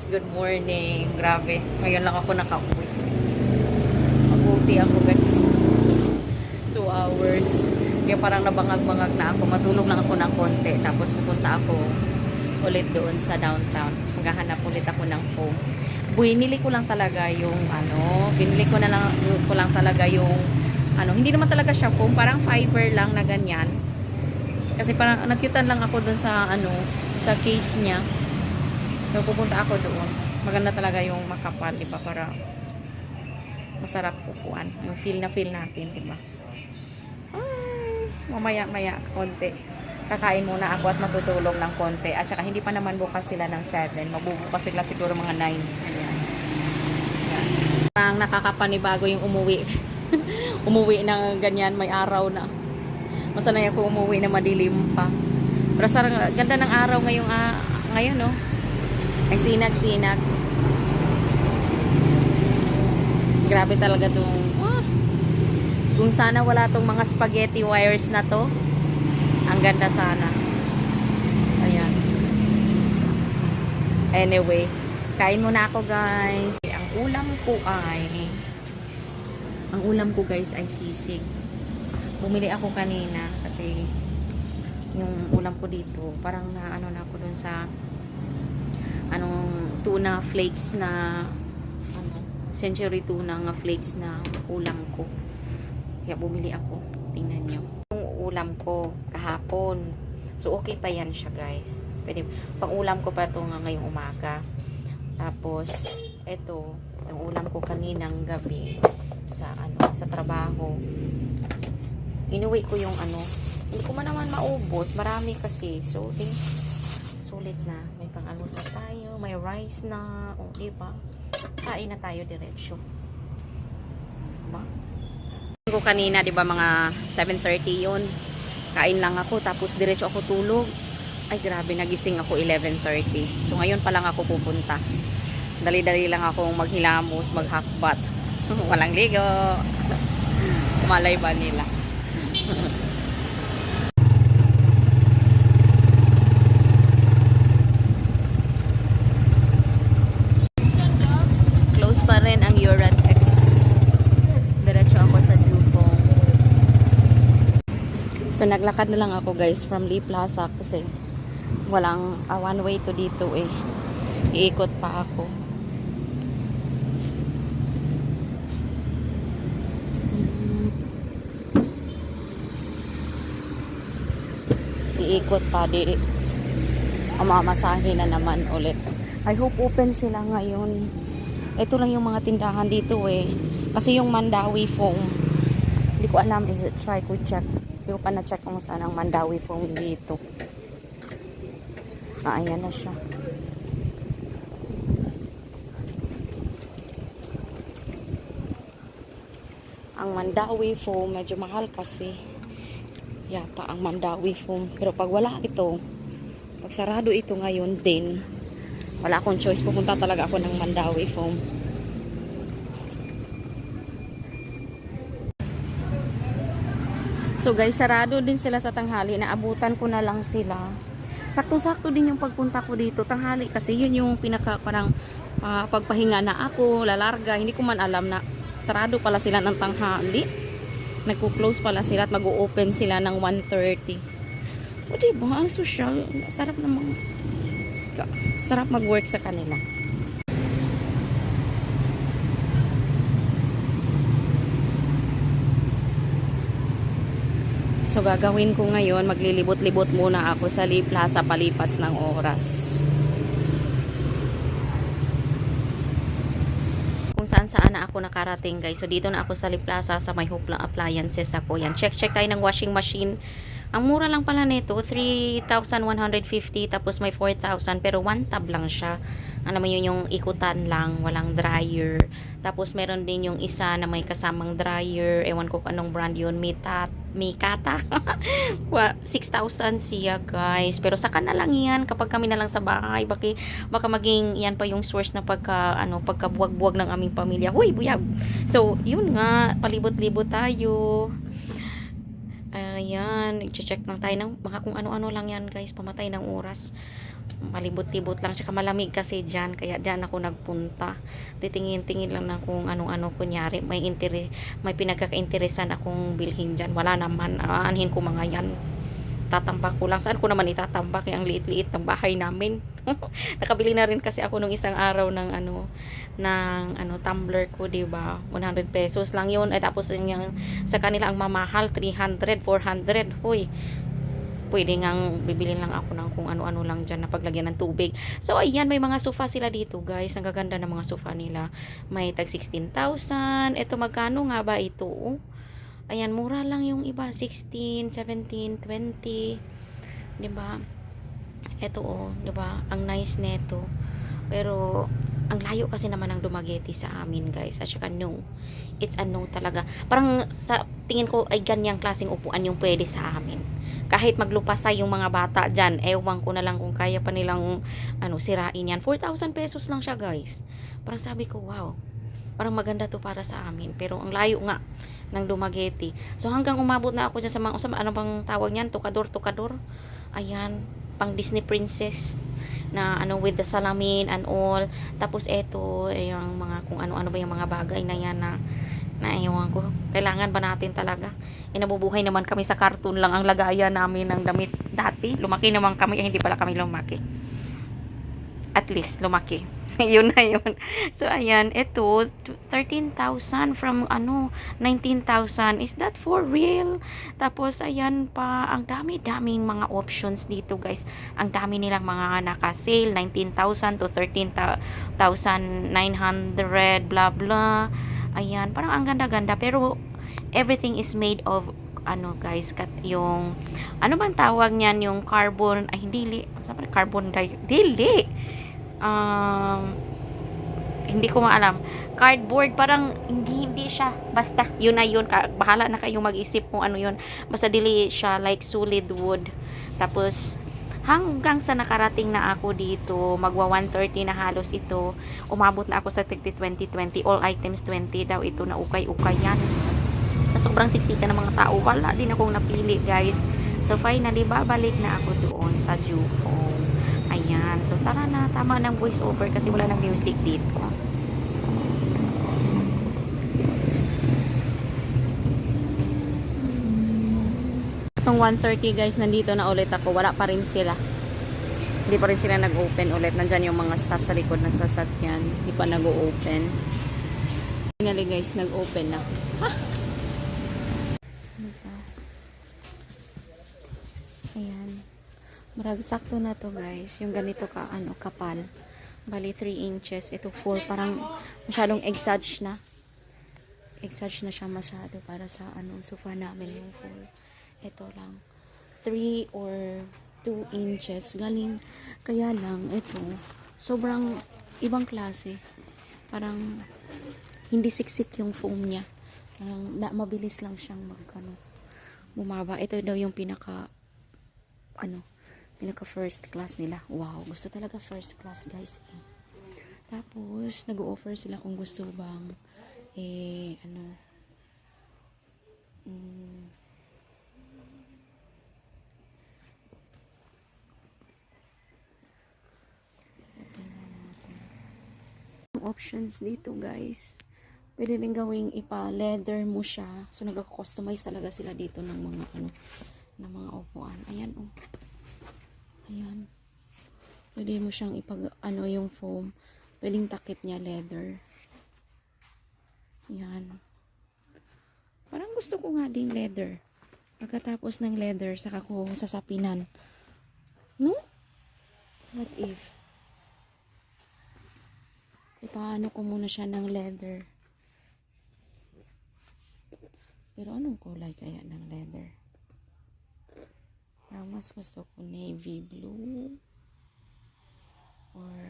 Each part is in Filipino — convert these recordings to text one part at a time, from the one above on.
good morning. Grabe, ngayon lang ako nakauwi. Mabuti ako guys. 2 hours. Kaya parang nabangag-bangag na ako. Matulog lang ako ng konti. Tapos pupunta ako ulit doon sa downtown. Maghahanap ulit ako ng foam. Binili ko lang talaga yung binili ko lang talaga yung hindi naman talaga siya foam. Parang fiber lang na ganyan. Kasi parang nagkitan lang ako doon sa sa case niya. So, pupunta ako doon. Maganda talaga yung makapal, di ba? Para masarap upuan. Yung feel natin, di ba? Mamaya, konti. Kakain muna ako at matutulog ng konti. At saka hindi pa naman bukas sila ng 7. Magbubukas sila siguro mga 9. Ayan. Parang nakakapanibago yung umuwi. Umuwi ng ganyan, may araw na. Masanay ako umuwi na madilim pa. Pero sarang ganda ng araw ngayon, no? Ang sinag-sinag. Grabe talaga tong kung sana wala tong mga spaghetti wires na to. Ang ganda sana. Ayan. Anyway, kain muna ako guys. Ang ulam ko guys ay sisig. Bumili ako kanina kasi yung ulam ko dito parang na ako dun sa tuna flakes na century tuna nga flakes na ulam ko. Kaya bumili ako. Tingnan nyo. Yung ulam ko kahapon. So okay pa yan siya guys. Pwede, pang ulam ko pa ito ngayong umaga. Tapos ito, yung ulam ko kaninang gabi sa sa trabaho. Inuwi ko yung hindi ko man naman maubos. Marami kasi. So, sulit na. May pang-almusal tayo. May rice na. O, diba? Kain na tayo diretsyo. Diba? Ko kanina, diba, mga 7:30 yun. Kain lang ako. Tapos, diretsyo ako tulog. Ay, grabe. Nagising ako 11:30. So, ngayon pa lang ako pupunta. Dali-dali lang akong maghilamos, maghakbat. Walang ligo. Malay ba nila? Close pa rin ang Uratex. Diretso ako sa Jufong. So naglakad na lang ako guys from Lee Plaza kasi walang one way to dito eh. Iikot pa ako. Iikot pa di mamasahe na naman ulit. I hope open sila ngayon. Ito lang yung mga tindahan dito eh. Kasi yung Mandawi foam, hindi ko alam, try ko check. Hindi ko pa na-check kung saan ang Mandawi foam dito. Ayan na siya. Ang Mandawi foam, medyo mahal kasi. Yata ang Mandawi foam. Pero pag wala ito, pag sarado ito ngayon din, wala akong choice. Pupunta talaga ako ng Mandawi foam. So guys, sarado din sila sa tanghali. Naabutan ko na lang sila. Saktong-sakto din yung pagpunta ko dito. Tanghali kasi yun yung pinaka parang pagpahinga na ako, lalarga. Hindi ko man alam na sarado pala sila ng tanghali. Nagko-close pala sila at mag-o-open sila ng 1:30. O diba, ang social. Sarap namang sarap mag-work sa kanila. So gagawin ko ngayon, maglilibot-libot muna ako sa Lee Plaza palipas ng oras. Kung saan na ako nakarating guys. So dito na ako sa Lee Plaza sa may Hoopla Appliances ako. Yan, check tayo ng washing machine. Ang mura lang pala nito, 3,150 tapos may 4,000 pero one tab lang siya. Alam mo yun, yung ikutan lang, walang dryer. Tapos meron din yung isa na may kasamang dryer. Ewan ko anong brand yun, Mikata. 6,000 siya guys. Pero saka na lang yan kapag kami na lang sa bahay. Baka maging yan pa yung source na pagkabuwag-buwag ng aming pamilya. Huy, buyag! So, yun nga, palibot-libot tayo. Ayan, i-check lang tayo ng mga kung ano-ano lang yan guys, pamatay ng oras. malibot-libot lang, tsaka malamig kasi dyan, kaya dyan ako nagpunta. Titingin-tingin lang na kung ano-ano, kunyari may pinagkakainteresan akong bilhin dyan. Wala naman, aanhin ko mga yan, tatambak ko lang. Saan ko naman itatambak? Ang liit-liit ng bahay namin. Nakabili na rin kasi ako nung isang araw ng tumbler ko, 'di ba? 100 pesos lang 'yun. Ay tapos yung sa kanila ang mamahal 300, 400. Hoy, pwede ngang bibili lang ako ng kung ano-ano lang dyan na paglagyan ng tubig. So, ayan, may mga sofa sila dito, guys. Ang gaganda ng mga sofa nila. May tag 16,000. Ito, magkano nga ba ito? Oh? Ayan, mura lang yung iba. 16, 17, 20. Diba? Ito, oh. Diba? Ang nice neto. Pero, ang layo kasi naman ng Dumaguete sa amin, guys. At saka, no. It's a no talaga. Parang, sa tingin ko, ay ganyang klaseng upuan yung pwede sa amin. Kahit maglupasay yung mga bata dyan, ewan ko na lang kung kaya pa nilang sirain yan. 4,000 pesos lang siya, guys. Parang sabi ko, wow, parang maganda to para sa amin. Pero ang layo nga ng Dumaguete. So hanggang umabot na ako dyan sa mga, ano bang tawag niyan? Tukador. Ayan, pang Disney princess na with the salamin and all. Tapos eto, yung mga kung ano-ano ba yung mga bagay na yan na ewan ko, kailangan ba natin talaga? Nabubuhay naman kami sa cartoon lang ang lagayan namin ng damit dati. Lumaki naman kami, hindi pala kami lumaki. At least, lumaki. Yun na yun. So, ayan, ito, 13,000 from 19,000. Is that for real? Tapos, ayan pa, ang dami-daming mga options dito, guys. Ang dami nilang mga naka-sale, 19,000 to 13,900, blah, blah. Ayan, parang ang ganda-ganda. Pero, everything is made of, guys, yung, ano bang tawag niyan? Yung carbon, ay, hindi, carbon dili. Hindi ko maalam. Cardboard, parang, hindi siya. Basta, yun na yun. Bahala na kayong mag-isip kung ano yun. Basta, dili siya like solid wood. Tapos, hanggang sa nakarating na ako dito, magwa 130 na halos ito, umabot na ako sa 20, all items 20 daw ito na ukay-ukay yan. Sa sobrang siksika ng mga tao, wala din akong napili, guys. So, finally, babalik na ako doon sa Jufo. Ayan. So, tara na. Tama ng voice over kasi wala ng music dito. Itong 130, guys, nandito na ulit ako. Wala pa rin sila. Hindi pa rin sila nag-open ulit. Nandyan yung mga staff sa likod ng sasakyan. Hindi pa nag-open. Finally, guys, nag-open na. Ha! Ayan. Marag sakto na to, guys. Yung ganito kapal. Bali 3 inches. Ito 4. Parang masyadong exage na. Exage na siya masyado para sa sofa namin yung full. Ito lang. 3 or 2 inches. Galing. Kaya lang, ito, sobrang ibang klase. Parang hindi siksik yung foam niya. Parang mabilis lang siyang bumaba. Ito daw yung pinaka first class nila. Wow, gusto talaga first class, guys. Tapos, nag-o-offer sila kung gusto bang options dito, guys. Pwede rin gawing ipa-leather mo siya. So, nag-customize talaga sila dito ng mga upuan. Ayan, oh. Ayan. Pwede mo siyang yung foam. Pwedeng takip niya leather. Ayan. Parang gusto ko nga ding leather. Pagkatapos ng leather, saka ko sasapinan. No? What if? Ipaano ko muna siya ng leather. Pero anong kulay kaya ng leather? Parang mas gusto ko navy blue. Or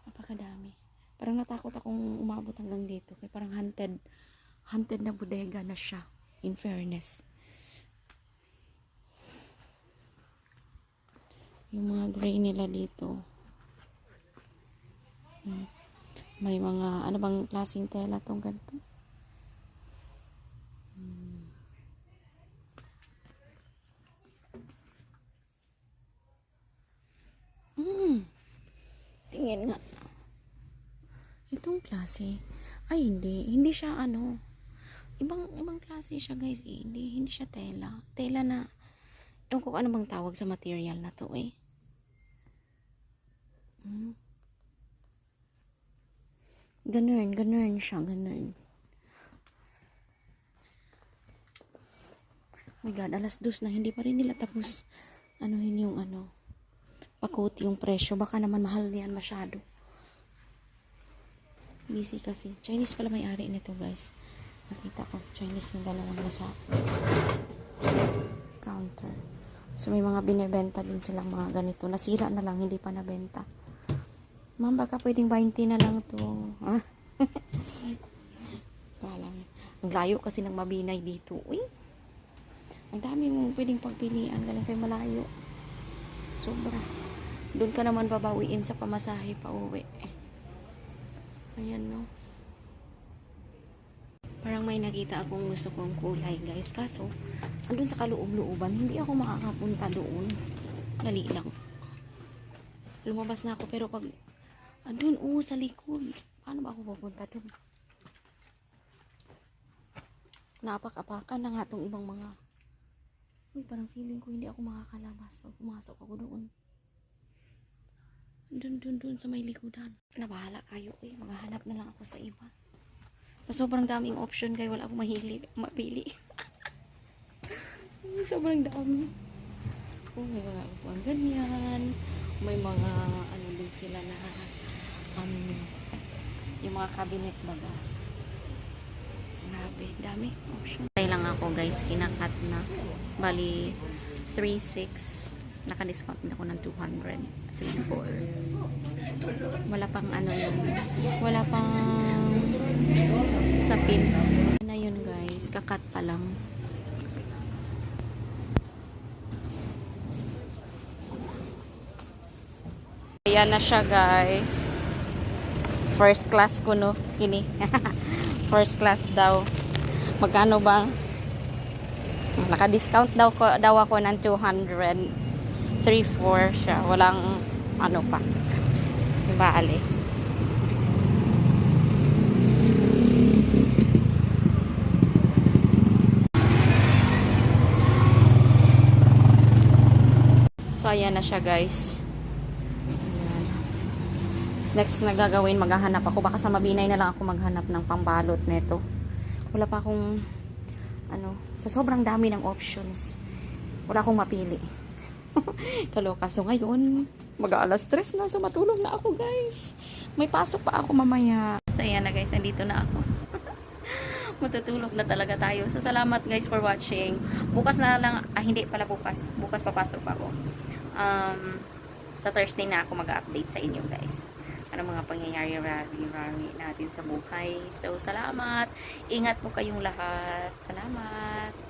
napakadami. Parang natakot akong umabot hanggang dito. Kaya parang haunted na bodega na siya. In fairness. Yung mga gray nila dito. May mga, bang klaseng tela tong ganito? Tingin nga. Itong klase. Ay, hindi. Hindi siya ano. Ibang klase siya guys eh. Hindi siya tela. Tela na. Ewan ko ano bang tawag sa material na to eh. Ganun siya. Ganun. Oh my God, alas 2 na. Hindi pa rin nila tapos anuhin yung ano. Pakoti yung presyo. Baka naman mahal yan masyado. Busy kasi. Chinese pala may-ari nito guys. Nakita ko. Chinese yung dalawang nasa counter. So may mga binibenta din silang mga ganito. Nasira na lang. Hindi pa nabenta. Ma'am, baka pwedeng 20 na lang to. Ha? Ang layo kasi ng Mabinay dito. Uy. Ang dami mong pwedeng pagpilian. Galing kayo malayo. Sobra. Doon ka naman babawiin sa pamasahe pa uwi. Ayan, no. Parang may nakita akong gusto kong kulay, guys. Kaso, andun sa kaloob-looban, hindi ako makakapunta doon. Dali lang. Lumabas na ako, pero pag andun, sa likod. Paano ba ako pupunta doon? Naapak-apakan na nga itong ibang mga. Uy, parang feeling ko hindi ako makakalabas pag pumasok ako doon. Dun sa may likodan. Nabahala kayo eh. Maghahanap na lang ako sa iba. Sa sobrang daming option kayo, wala akong mapili. Sobrang dami. Oh, may mga upuan ganyan. May mga ano din sila na yung mga cabinet baga. Grabe, dami option. Tay lang ako guys, kinakat na. Bali 3.6. Naka-discount din ako ng 200. 3.4. Wala pang ano yun. Wala pang sapin. Na yun guys. Kakat pa lang. Ayan na siya guys. First class ko no. Kini. First class daw. Magkano ba? Naka-discount daw ako ng 200. 3.4 siya. Walang ano pa. Bale. So, ayan na siya guys. Ayan. Next na gagawin, maghahanap ako. Baka sa Mabinay na lang ako maghanap ng pambalot neto. Wala pa akong ano, sa sobrang dami ng options. Wala akong mapili. Kaloka. So ngayon, mag-aalas 3 na. So matulog na ako guys. May pasok pa ako mamaya. So ayan na guys, nandito na ako. Matutulog na talaga tayo. So salamat guys for watching. Bukas na lang, hindi pala bukas. Bukas papasok pa ako. Sa Thursday na ako mag-update sa inyo guys. Ano mga pangyayari natin sa buhay. So salamat. Ingat po kayong lahat. Salamat.